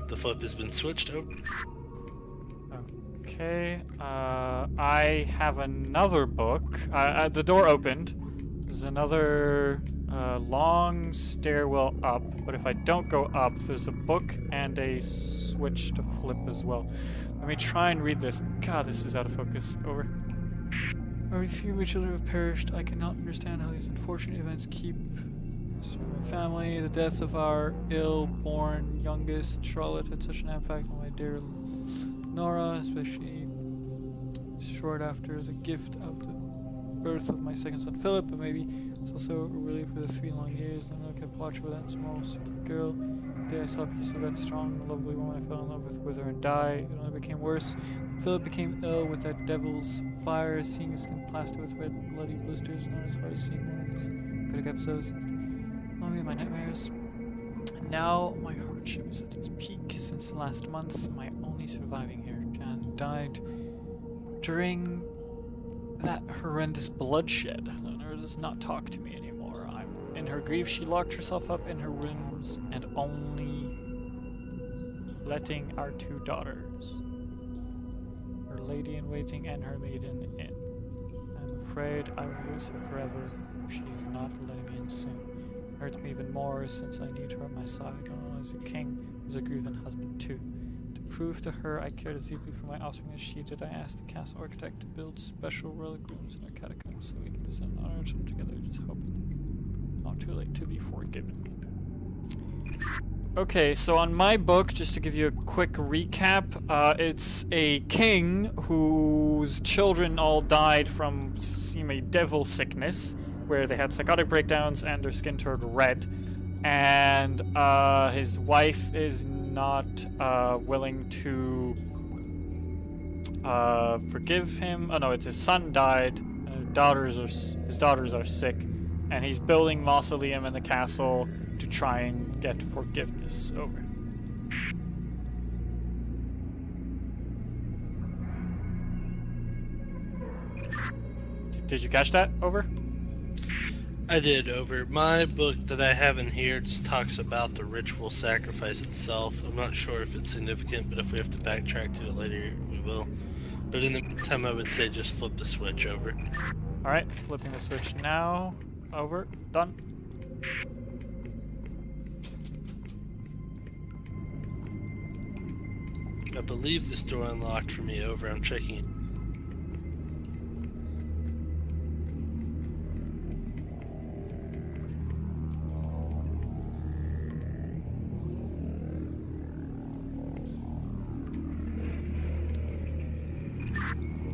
The flip has been switched over. Okay, I have another book. The door opened. There's another long stairwell up, but if I don't go up, there's a book and a switch to flip as well. Let me try and read this. God, this is out of focus. Over. Already few of my children have perished. I cannot understand how these unfortunate events keep my family. The death of our ill-born youngest Charlotte had such an impact on my dear Nora, especially short after the gift of the birth of my second son Philip, but maybe it's also a relief for the 3 long years. Then I kept watch over that small sick girl. The day I saw a piece of that strong, lovely woman I fell in love with her and die. It only became worse. Philip became ill with that devil's fire, seeing his skin plastered with red, bloody blisters, and his heart seeing one of his critic episodes since only in my nightmares. And now my hardship is at its peak since the last month. My only surviving heir, Jan, died during that horrendous bloodshed. Leonora does not talk to me anymore. I'm in her grief. She locked herself up in her rooms and only letting our 2 daughters, her lady-in-waiting and her maiden, in. I'm afraid I will lose her forever if she is not letting me in soon. It hurts me even more since I need her at my side, not only as a king, but as a grieving husband too. To prove to her I cared as deeply for my offspring as she did, I asked the castle architect to build special relic rooms in our catacombs so we can descend on our children together. Just hope it's not too late to be forgiven. Okay, so on my book, just to give you a quick recap, it's a king whose children all died from a devil sickness, where they had psychotic breakdowns and their skin turned red. And his wife is not willing to forgive him. Oh no, it's his son died, and his daughters are sick, and he's building mausoleum in the castle to try and get forgiveness over. Did you catch that? Over? I did, over. My book that I have in here just talks about the ritual sacrifice itself. I'm not sure if it's significant, but if we have to backtrack to it later, we will. But in the meantime, I would say just flip the switch over. Alright, flipping the switch now. Over. Done. I believe this door unlocked for me, over. I'm checking it.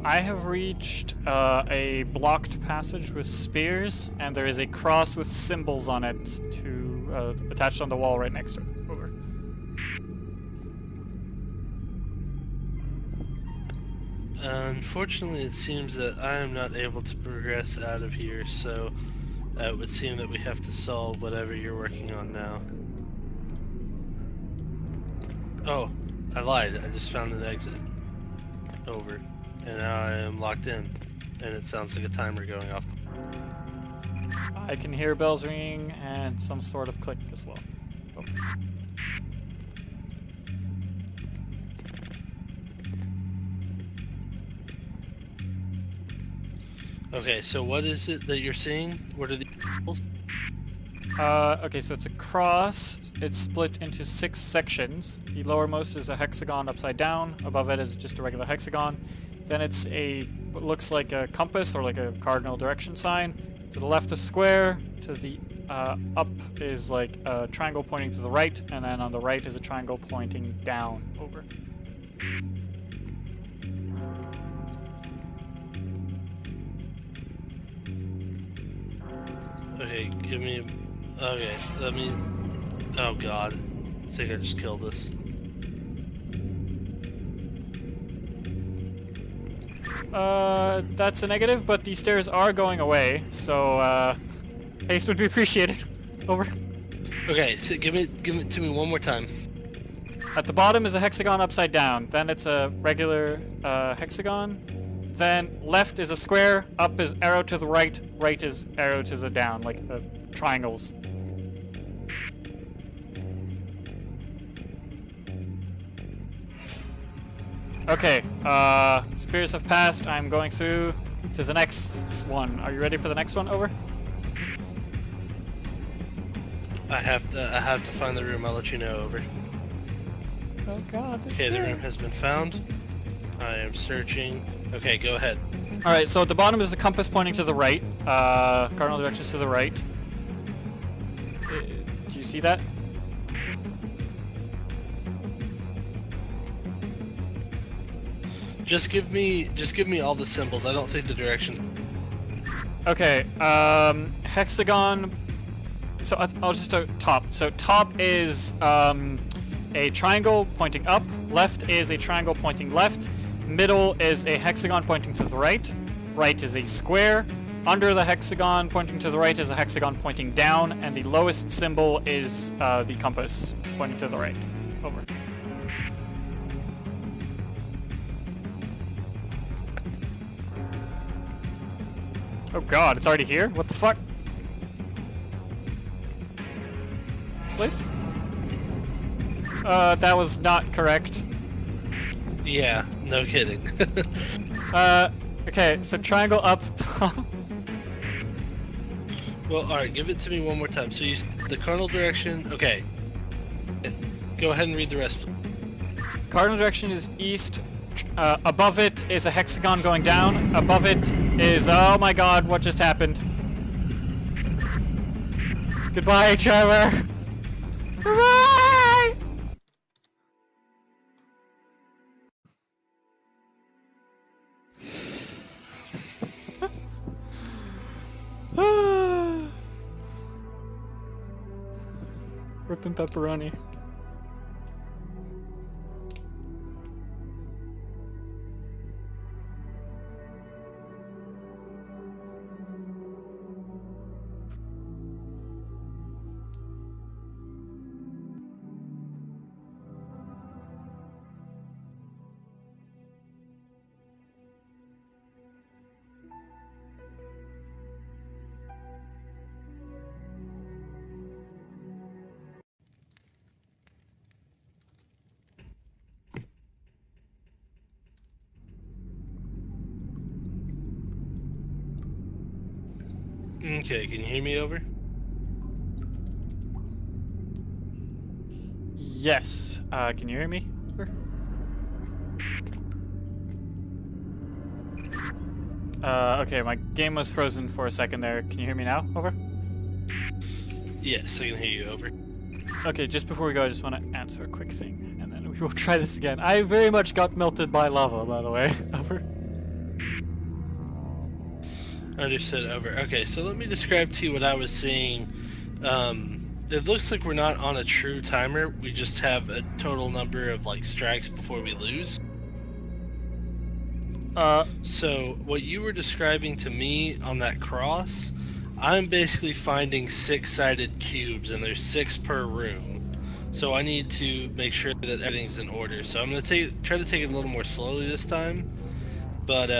I have reached a blocked passage with spears, and there is a cross with symbols on it to attached on the wall right next to it. Over. Unfortunately, it seems that I am not able to progress out of here, so it would seem that we have to solve whatever you're working on now. Oh, I lied. I just found an exit. Over. And now I am locked in, and it sounds like a timer going off. I can hear bells ringing and some sort of click as well. Oh. Okay, so what is it that you're seeing? What are the symbols? Okay, so it's a cross. It's split into 6 sections. The lowermost is a hexagon upside down. Above it is just a regular hexagon. Then it's what looks like a compass or like a cardinal direction sign. To the left, a square. To the up is like a triangle pointing to the right, and then on the right is a triangle pointing down. Over. Okay, give me... Okay, let me... Oh god. I think I just killed us. That's a negative, but the stairs are going away, so, haste would be appreciated. Over. Okay, so give it to me one more time. At the bottom is a hexagon upside down, then it's a regular, hexagon. Then left is a square, up is arrow to the right, right is arrow to the down, like, triangles. Okay, spirits have passed. I'm going through to the next one. Are you ready for the next one? Over? I have to find the room. I'll let you know. Over. Oh god, this Okay, the guy. room has been found. I am searching. Okay, go ahead. Alright, so at the bottom is the compass pointing to the right. Cardinal directions to the right. Do you see that? Just give me all the symbols. I don't think the directions. Okay, hexagon. So I'll just start top. So top is a triangle pointing up. Left is a triangle pointing left. Middle is a hexagon pointing to the right. Right is a square. Under the hexagon pointing to the right is a hexagon pointing down, and the lowest symbol is the compass pointing to the right. Over. Oh god, it's already here? What the fuck? Please? That was not correct. Yeah, no kidding. Okay, so triangle up top. Well, alright, give it to me one more time. So the cardinal direction, okay. Go ahead and read the rest. Cardinal direction is east. Above it is a hexagon going down. Above it is, oh my god, what just happened? Goodbye, Trevor. Goodbye! Ripping pepperoni. Okay, can you hear me? Over? Yes. Can you hear me? Okay, my game was frozen for a second there. Can you hear me now? Over? Yes, I can hear you. Over. Okay, just before we go, I just want to answer a quick thing, and then we will try this again. I very much got melted by lava, by the way. Over. Understood. Over. Okay, so let me describe to you what I was seeing. It looks like we're not on a true timer. We just have a total number of like strikes before we lose. So what you were describing to me on that cross, I'm basically finding 6-sided cubes, and there's 6 per room. So I need to make sure that everything's in order. So I'm gonna try to take it a little more slowly this time, but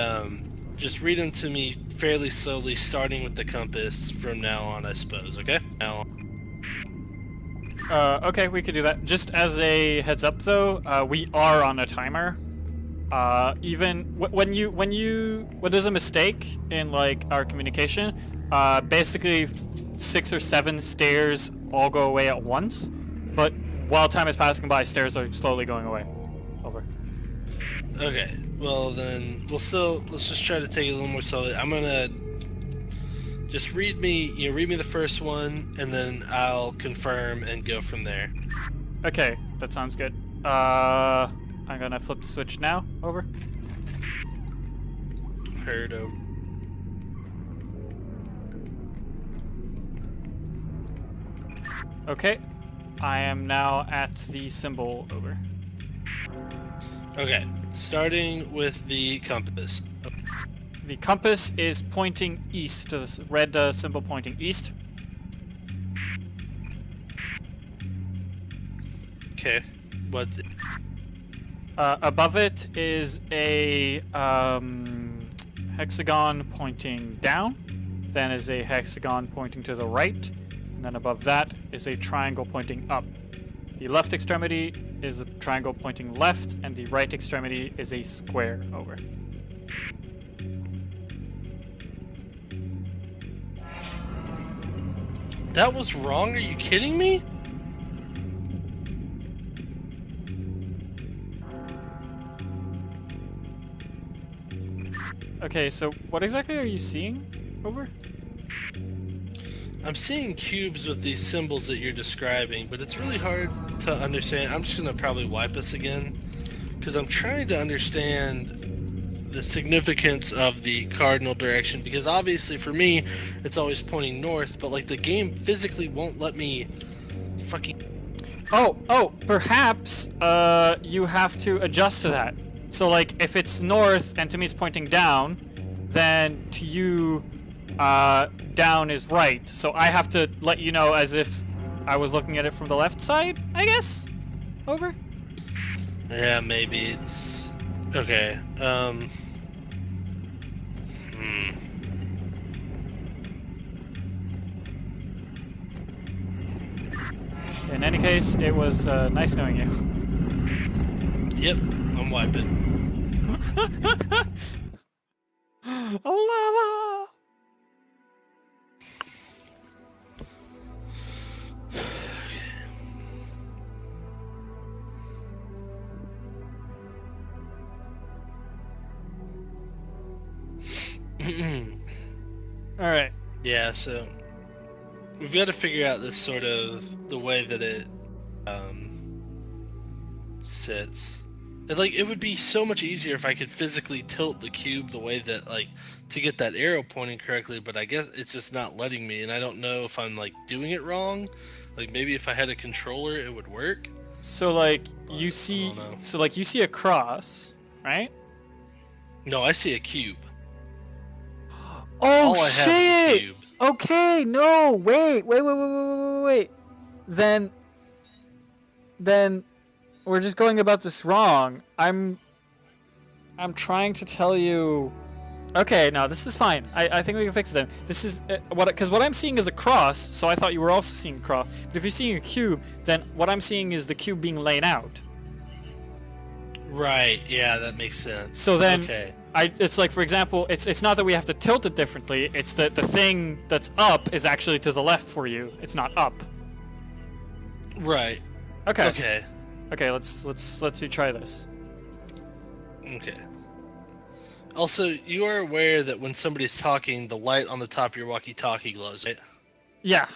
just read them to me fairly slowly, starting with the compass from now on, I suppose. Okay? Now. Okay, we can do that. Just as a heads up, though, we are on a timer. Even when there's a mistake in like our communication, basically 6 or 7 stairs all go away at once. But while time is passing by, stairs are slowly going away. Over. Okay. Well then, let's just try to take it a little more slowly. I'm gonna just read me the first one, and then I'll confirm and go from there. Okay, that sounds good. I'm gonna flip the switch now. Over. Heard. Over. Okay, I am now at the symbol. Over. Okay, starting with the compass. The compass is pointing east, to the red symbol pointing east. Okay, what's it? Above it is a hexagon pointing down, then is a hexagon pointing to the right, and then above that is a triangle pointing up. The left extremity is a triangle pointing left, and the right extremity is a square. Over. That was wrong? Are you kidding me? Okay, so what exactly are you seeing? Over? I'm seeing cubes with these symbols that you're describing, but it's really hard to understand. I'm just gonna probably wipe us again, because I'm trying to understand the significance of the cardinal direction, because obviously for me, it's always pointing north, but like the game physically won't let me fucking... Oh, perhaps, you have to adjust to that. So, like, if it's north and to me it's pointing down, then to you, down is right. So I have to let you know as if I was looking at it from the left side, I guess? Over? Yeah, maybe it's... Okay, In any case, it was, nice knowing you. Yep, I'm wiping. Lava! Alright. Yeah, so we've got to figure out this sort of the way that it sits. It would be so much easier if I could physically tilt the cube the way that, like, to get that arrow pointing correctly, but I guess it's just not letting me, and I don't know if I'm, like, doing it wrong. Like, maybe if I had a controller, it would work. So, like, But you see... I don't know. So, like, you see a cross, right? No, I see a cube. Oh, All I have is a shit! cube. Okay, no, wait. Then we're just going about this wrong. I'm trying to tell you. Okay, no, this is fine. I think we can fix it then. This is because what I'm seeing is a cross, so I thought you were also seeing a cross. But if you're seeing a cube, then what I'm seeing is the cube being laid out. Right, yeah, that makes sense. So then, okay. it's like, for example, it's not that we have to tilt it differently. It's that the thing that's up is actually to the left for you. It's not up. Right. Okay. Okay. Okay. Let's retry this. Okay. Also, you are aware that when somebody's talking, the light on the top of your walkie-talkie glows, right? Yeah.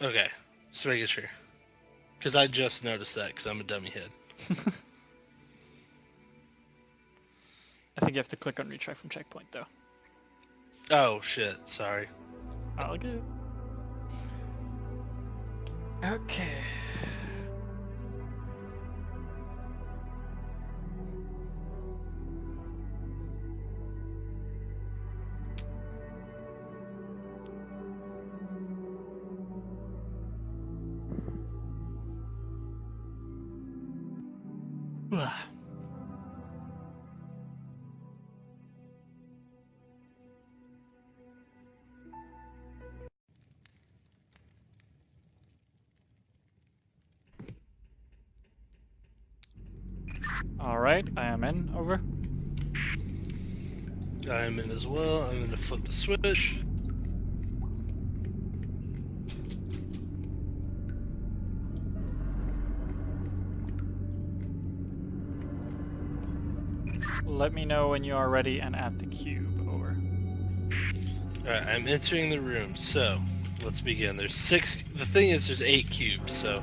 Okay. Just making sure. Because I just noticed that, because I'm a dummy head. I think you have to click on retry from checkpoint though. Oh, shit. Sorry. All good. Okay. Alright, I am in. Over. I'm in as well. I'm going to flip the switch. Let me know when you are ready and at the cube. Over. Alright, I'm entering the room. So, let's begin. There's 6... The thing is, there's 8 cubes, so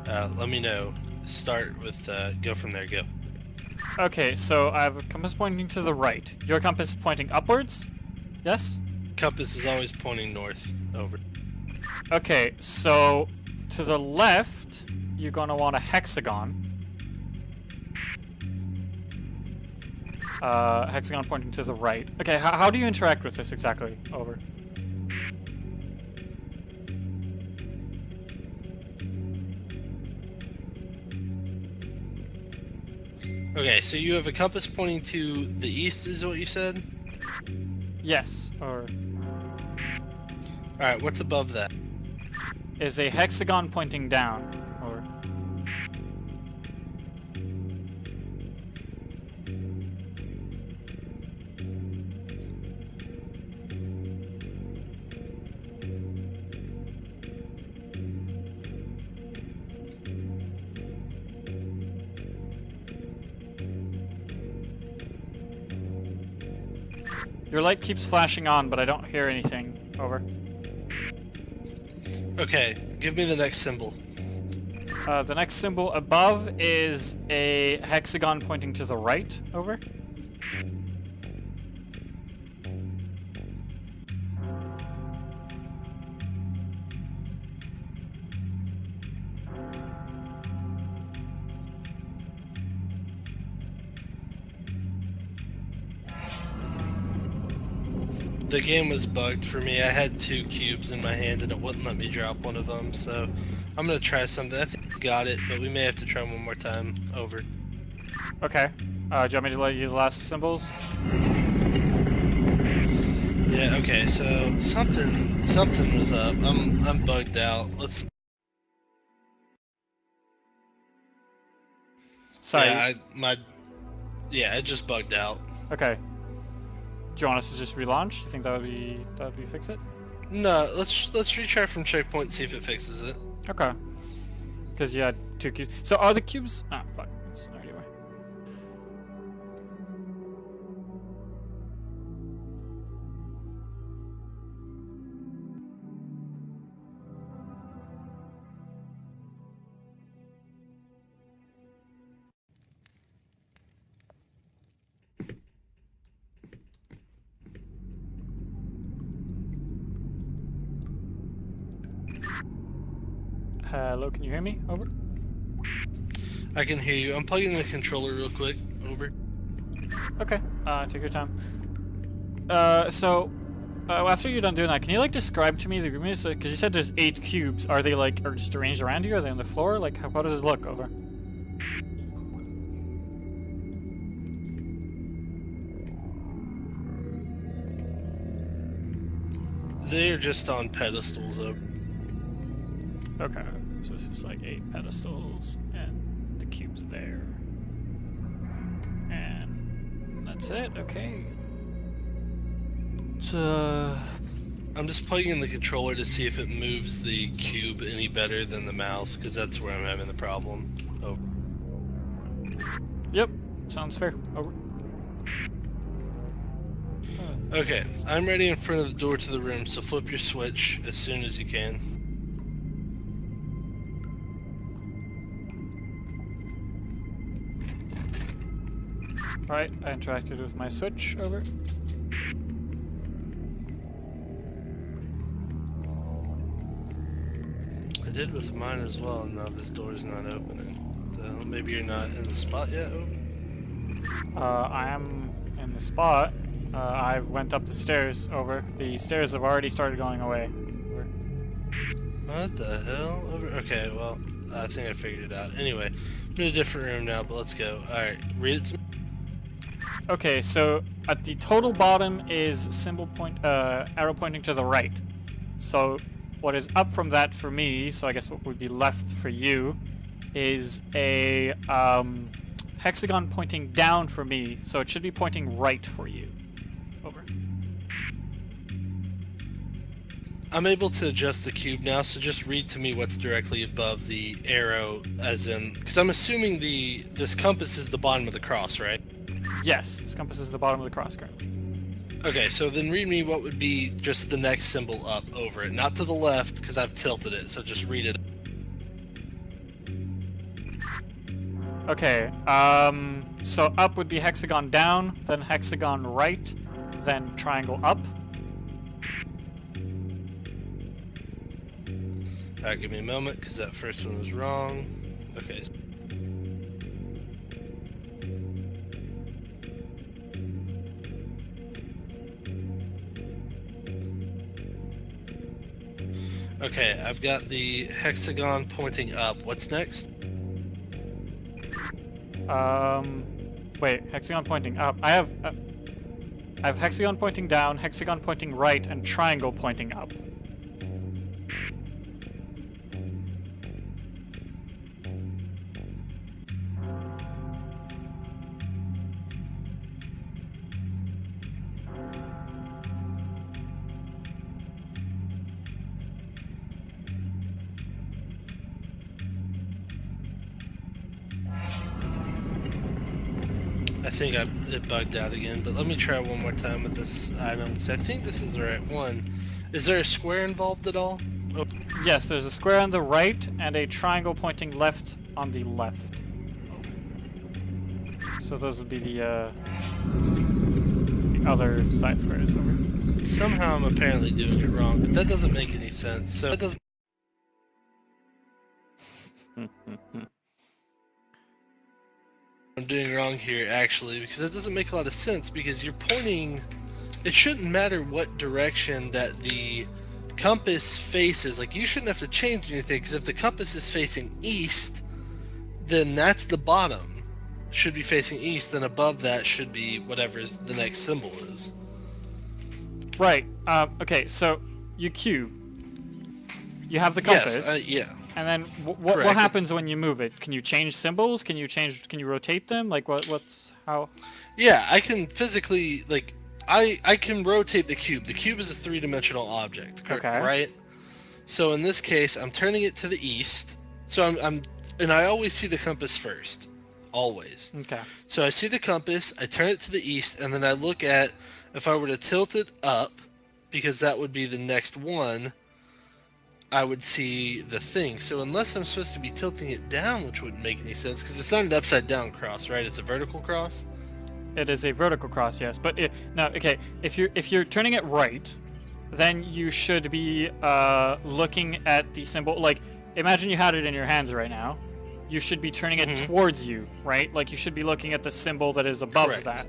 let me know. Start with, go from there, go. Okay, so I have a compass pointing to the right. Your compass is pointing upwards? Yes? Compass is always pointing north. Over. Okay, so to the left, you're gonna want a hexagon. Hexagon pointing to the right. Okay, how do you interact with this exactly? Over. Okay, so you have a compass pointing to the east, is what you said? Yes, or Alright, what's above that? is a hexagon pointing down, or Your light keeps flashing on, but I don't hear anything. Over. Okay, give me the next symbol. The next symbol above is a hexagon pointing to the right. Over. The game was bugged for me. I had 2 cubes in my hand and it wouldn't let me drop one of them, so I'm gonna try something. I think I got it, but we may have to try one more time. Over. Okay. Do you want me to let you the last symbols? Yeah, okay, so something was up. I'm bugged out. Let's Sorry. Yeah, it just bugged out. Okay. Do you want us to just relaunch? Do you think that would be fix it? No, let's retry from checkpoint and see if it fixes it. Okay. Because you had 2 cubes. So are the cubes? Ah, fuck. It's anyway. Hello, can you hear me? Over. I can hear you. I'm plugging in the controller real quick. Over. Okay. Take your time. After you're done doing that, can you like describe to me the room is? Because you said there's 8 cubes. Are they like are just arranged around you? Are they on the floor? Like, how does it look? Over. They're just on pedestals. Over. Okay. So it's just like 8 pedestals and the cubes there. And that's it. Okay. I'm just plugging in the controller to see if it moves the cube any better than the mouse, because that's where I'm having the problem. Over. Yep. Sounds fair. Over. Okay, I'm ready in front of the door to the room, so flip your switch as soon as you can. Alright, I interacted with my switch. Over. I did with mine as well, and now this door's not opening. So maybe you're not in the spot yet. Over. I am in the spot. I went up the stairs. Over. The stairs have already started going away. Over. What the hell? Over. Okay, well, I think I figured it out. Anyway, I'm in a different room now, but let's go. Alright, read it to me. Okay, so at the total bottom is arrow pointing to the right. So what is up from that for me, so I guess what would be left for you, is a hexagon pointing down for me. So it should be pointing right for you. Over. I'm able to adjust the cube now, so just read to me what's directly above the arrow, as in, because I'm assuming this compass is the bottom of the cross, right? Yes, this compass is the bottom of the cross currently. Okay, so then read me what would be just the next symbol up over it. Not to the left, because I've tilted it, so just read it. Okay, so up would be hexagon down, then hexagon right, then triangle up. Alright, give me a moment, because that first one was wrong. Okay. Okay, I've got the hexagon pointing up. What's next? Wait, hexagon pointing up. I have hexagon pointing down, hexagon pointing right, and triangle pointing up. I think it bugged out again, but let me try one more time with this item, because I think this is the right one. Is there a square involved at all? Oh, Yes, there's a square on the right and a triangle pointing left on the left. So those would be the other side squares over. somehow I'm apparently doing it wrong, but that doesn't make any sense. So that doesn't. I'm doing wrong here, actually, because that doesn't make a lot of sense, because you're pointing... It shouldn't matter what direction that the compass faces. Like, you shouldn't have to change anything, because if the compass is facing east, then that's the bottom. Should be facing east, then above that should be whatever the next symbol is. Right. Okay, so you cube. You have the compass. Yes, yeah. And then what Correct. happens when you move it? Can you change symbols? Can you rotate them? Like what's how? Yeah, I can physically, like, I can rotate the cube. The cube is a three-dimensional object, Okay. right? So in this case, I'm turning it to the east. So and I always see the compass first. Always. Okay. So I see the compass, I turn it to the east, and then I look at if I were to tilt it up, because that would be the next one, I would see the thing. So unless I'm supposed to be tilting it down, which wouldn't make any sense, because it's not an upside down cross, right? It's a vertical cross. It is a vertical cross, yes. But no, okay. If you're turning it right, then you should be looking at the symbol. Like, imagine you had it in your hands right now. You should be turning it towards you, right? Like you should be looking at the symbol that is above Correct. that.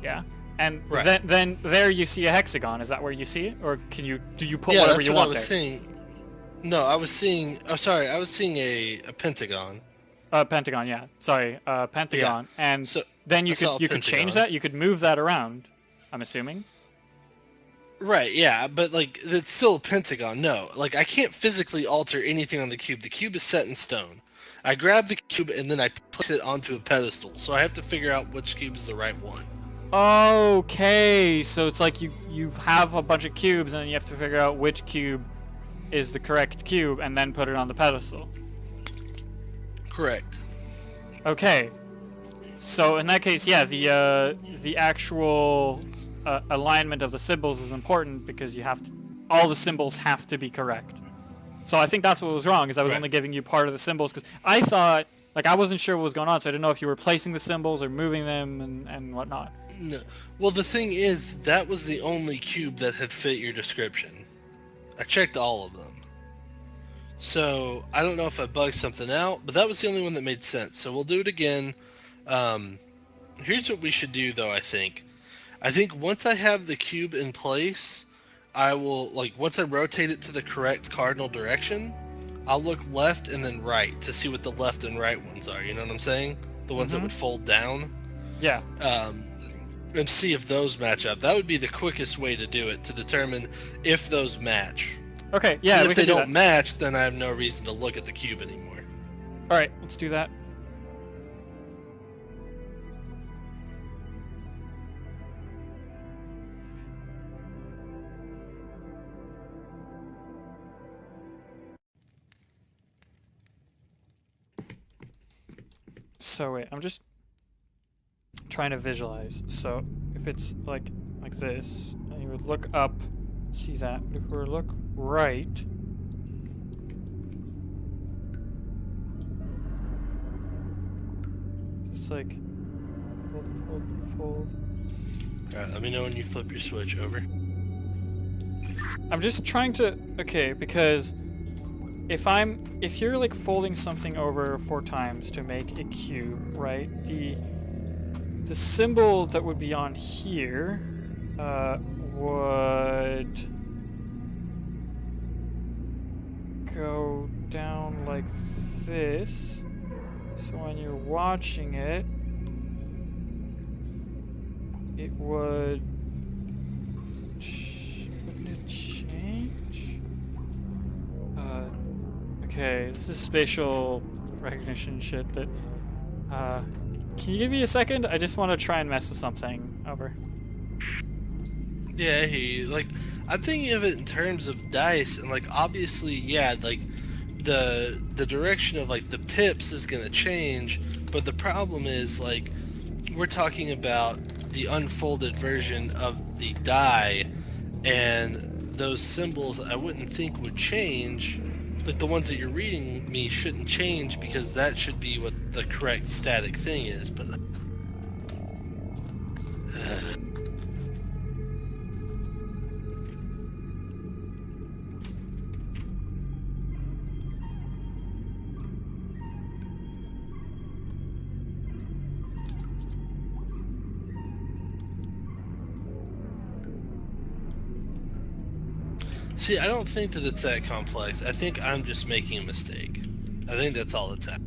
Yeah. And Right. then there you see a hexagon. Is that where you see it, or do you put Yeah, whatever that's you what want I was there? seeing. No, I was seeing. Oh, sorry, I was seeing a pentagon. Pentagon, yeah. Sorry, pentagon. And So then I you saw a could change pentagon. that. You could move that around. I'm assuming. Right, yeah, but like it's still a pentagon. No, like I can't physically alter anything on the cube. The cube is set in stone. I grab the cube and then I place it onto a pedestal. So I have to figure out which cube is the right one. Okay, so it's like you have a bunch of cubes and then you have to figure out which cube is the correct cube and then put it on the pedestal. Correct. Okay. So in that case, yeah, the actual alignment of the symbols is important because all the symbols have to be correct. So I think that's what was wrong, is I was Right. only giving you part of the symbols because I thought, like, I wasn't sure what was going on, so I didn't know if you were placing the symbols or moving them and whatnot. No. Well, the thing is, that was the only cube that had fit your description. I checked all of them. So I don't know if I bugged something out, but that was the only one that made sense. So we'll do it again. Here's what we should do, though, I think. I think once I have the cube in place, I will, like, once I rotate it to the correct cardinal direction, I'll look left and then right to see what the left and right ones are. You know what I'm saying? The ones that would fold down. Yeah. And see if those match up. That would be the quickest way to do it, to determine if those match. Okay, yeah, And we if they can do don't match, then I have no reason to look at the cube anymore. that. Alright, let's do that. So wait, I'm just trying to visualize. So if it's like this, and you would look up, see that. But if we were to look right, it's like fold and fold and fold. Alright, let me know when you flip your switch over. I'm just trying to, okay, because if you're like folding something over 4 times to make a cube, right? The symbol that would be on here would go down like this. So when you're watching it, it would wouldn't it change? Okay, this is spatial recognition shit that can you give me a second? I just want to try and mess with something. Over. Yeah, like, I'm thinking of it in terms of dice, and like, obviously, yeah, like, the direction of like the pips is gonna change, but the problem is, like, we're talking about the unfolded version of the die, and those symbols I wouldn't think would change. Like the ones that you're reading me shouldn't change because that should be what the correct static thing is, but see, I don't think that it's that complex. I think I'm just making a mistake. I think that's all it's at.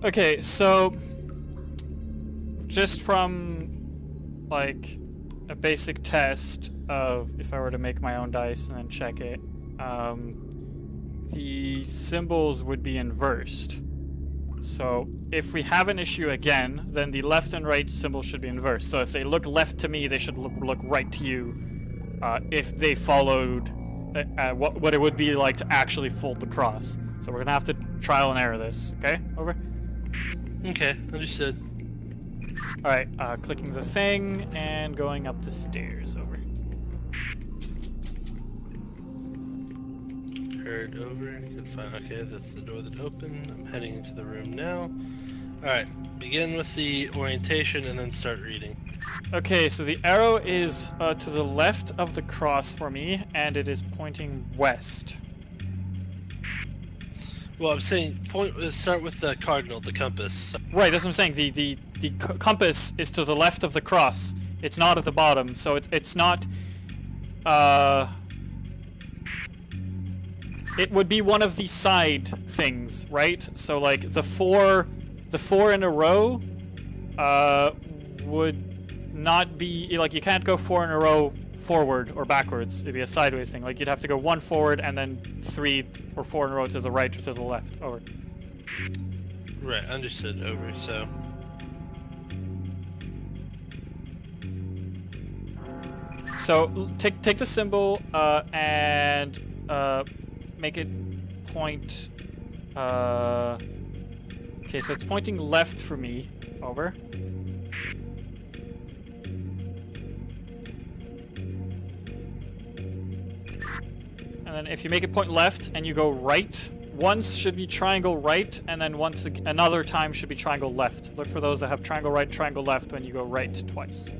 Okay, so just from like a basic test of if I were to make my own dice and then check it, the symbols would be inversed. So if we have an issue again, then the left and right symbol should be inversed. So if they look left to me, they should look right to you. If they followed what it would be like to actually fold the cross. So we're gonna have to trial and error this. Okay, over. Okay, understood. Alright, clicking the thing and going up the stairs, over. Heard, over. Good, fine. Okay, that's the door that opened. I'm heading into the room now. Alright, begin with the orientation and then start reading. Okay, so the arrow is to the left of the cross for me, and it is pointing west. Well, I'm saying start with the cardinal, the compass. Right, that's what I'm saying. The compass is to the left of the cross. It's not at the bottom, so it's not. It would be one of the side things, right? So like the four in a row, would not be like you can't go 4 in a row forward or backwards. It'd be a sideways thing. Like you'd have to go 1 forward and then 3 or 4 in a row to the right or to the left. Over. Right, understood. Over. So. So take the symbol and make it point. Okay, so it's pointing left for me. Over. And then if you make it point left and you go right, once should be triangle right, and then another time should be triangle left. Look for those that have triangle right, triangle left when you go right twice.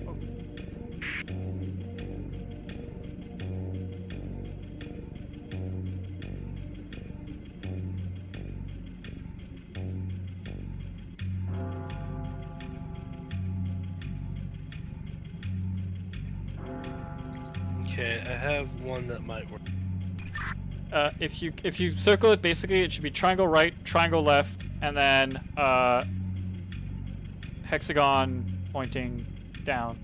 Okay, I have one that might work. If you circle it, basically it should be triangle right, triangle left, and then hexagon pointing down.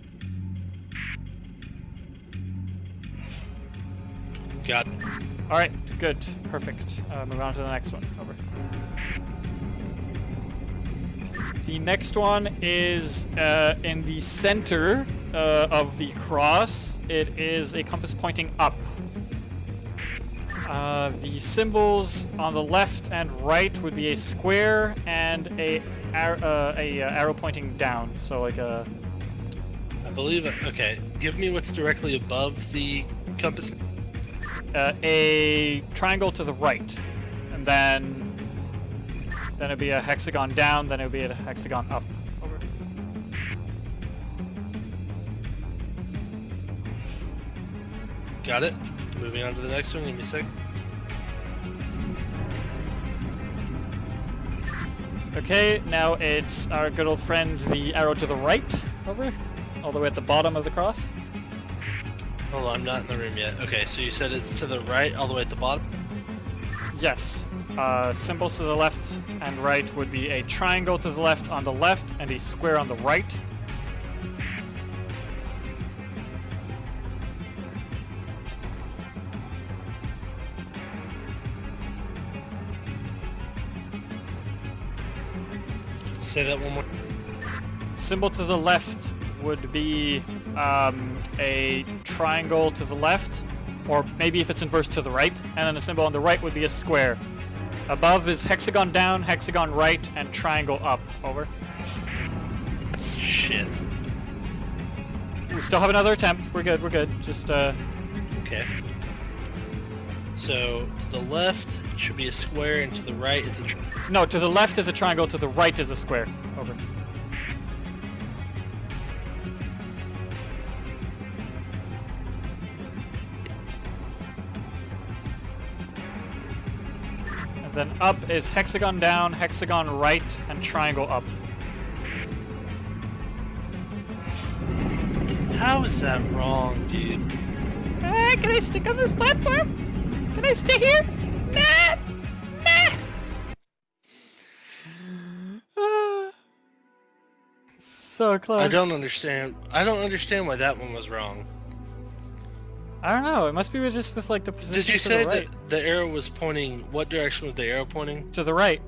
Got it. All right, good, perfect. Move on to the next one. Over. The next one is in the center of the cross. It is a compass pointing up. The symbols on the left and right would be a square and a arrow pointing down. So like a. I believe it. Okay, give me what's directly above the compass. A triangle to the right, and then it'd be a hexagon down. Then it'd be a hexagon up. Over. Got it. Moving on to the next one. Give me a sec. Okay, now it's our good old friend, the arrow to the right. Over, all the way at the bottom of the cross. Hold on, I'm not in the room yet. Okay, so you said it's to the right, all the way at the bottom? Yes. Symbols to the left and right would be a triangle to the left on the left and a square on the right. Say that one more. Symbol to the left would be a triangle to the left, or maybe if it's inverse to the right, and then the symbol on the right would be a square. Above is hexagon down, hexagon right, and triangle up. Over. Shit. We still have another attempt. We're good, we're good. Just, Okay. So, to the left it should be a square, and to the right it's a no, to the left is a triangle, to the right is a square. Over. And then up is hexagon down, hexagon right, and triangle up. How is that wrong, dude? Can I stick on this platform? Can I stay here? Nah! Nah! So close. I don't understand why that one was wrong. I don't know. It must be just with like the position Did you to say the right. that the arrow was pointing, what direction was the arrow pointing? To the right.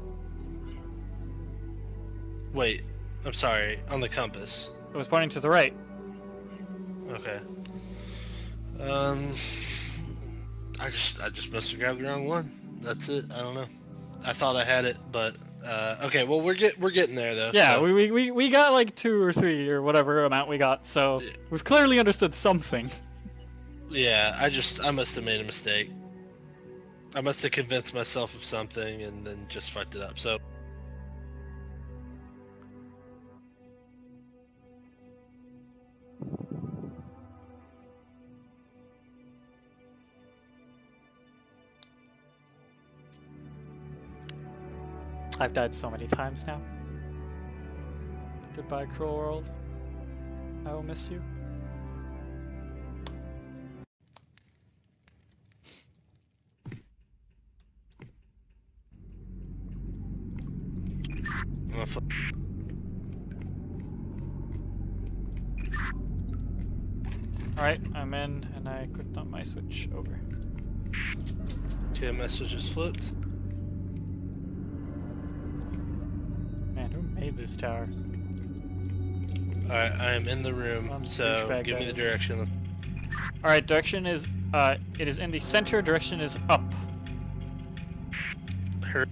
Wait, I'm sorry, on the compass. It was pointing to the right. Okay. I just must have grabbed the wrong one. That's it. I don't know. I thought I had it, but okay. Well, we're getting there though. Yeah, so. we got like 2 or 3 or whatever amount we got, so Yeah. we've clearly understood something. Yeah, I must have made a mistake. I must have convinced myself of something and then just fucked it up. So. I've died so many times now. Goodbye, cruel world. I will miss you. Alright, I'm in, and I clicked on my switch over. Okay, my switch is flipped. Man, who made this tower? Alright, I am in the room, Some so douchebag give me the that is. direction. Alright, direction is, it is in the center, direction is up. Hurt.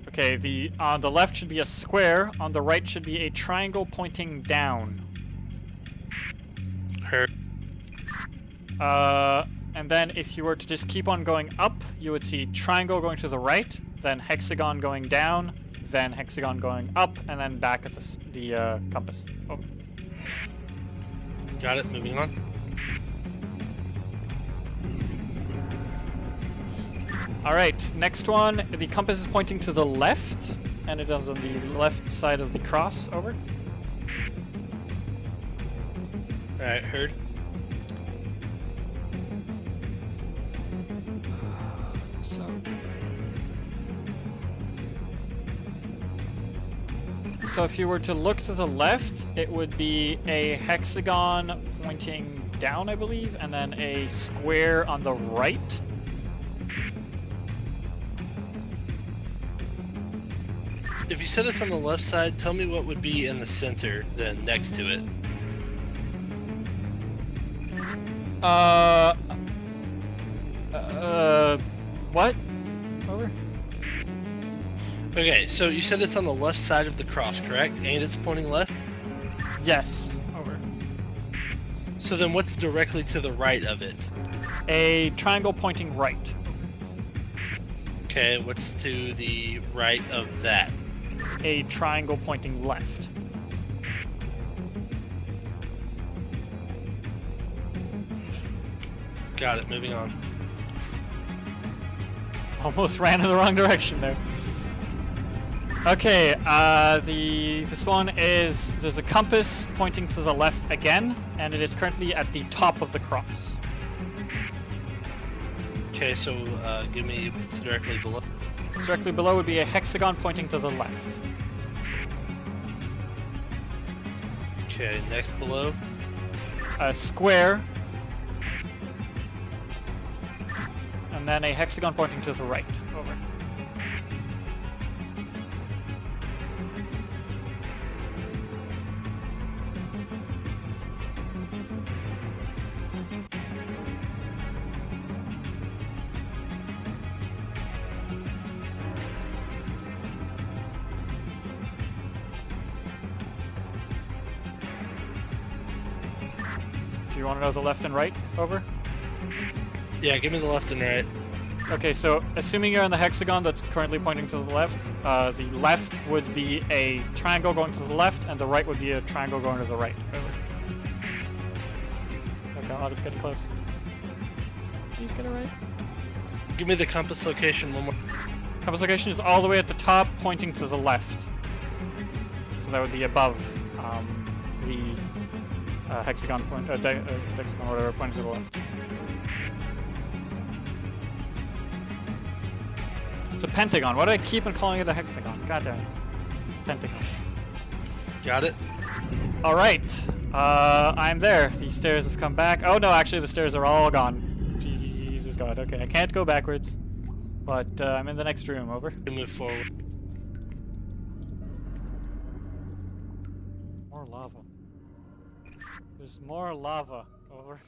Okay, on the left should be a square, on the right should be a triangle pointing down. Hurt. And then if you were to just keep on going up, you would see triangle going to the right, then hexagon going down, then hexagon going up, and then back at the compass. Over. Got it. Moving on. Alright, next one. The compass is pointing to the left, and it is on the left side of the cross. Over. Alright, heard. So if you were to look to the left, it would be a hexagon pointing down, I believe, and then a square on the right. If you said it's on the left side, tell me what would be in the center then next to it. What? Over? Okay, so you said it's on the left side of the cross, correct? And it's pointing left? Yes. Over. So then what's directly to the right of it? A triangle pointing right. Okay, what's to the right of that? A triangle pointing left. Got it, moving on. Almost ran in the wrong direction there. Okay, this one is, there's a compass pointing to the left again, and it is currently at the top of the cross. Okay, so give me what's directly below. Directly below would be a hexagon pointing to the left. Okay, next below. A square. And then a hexagon pointing to the right. Over. you want to know the left and right? Over? Yeah, give me the left and right. Okay, so assuming you're on the hexagon that's currently pointing to the left would be a triangle going to the left, and the right would be a triangle going to the right. Over. Oh god, it's getting close. Please get it right. Give me the compass location one more. Compass location is all the way at the top, pointing to the left. So that would be above the hexagon point, hexagon, whatever, pointing to the left. It's a pentagon. Why do I keep on calling it a hexagon? God damn it. It's a pentagon. Got it? Alright. I'm there. These stairs have come back. Oh no, actually the stairs are all gone. Jesus God. Okay, I can't go backwards. But I'm in the next room. Over. Move forward. More lava. There's more lava. Over.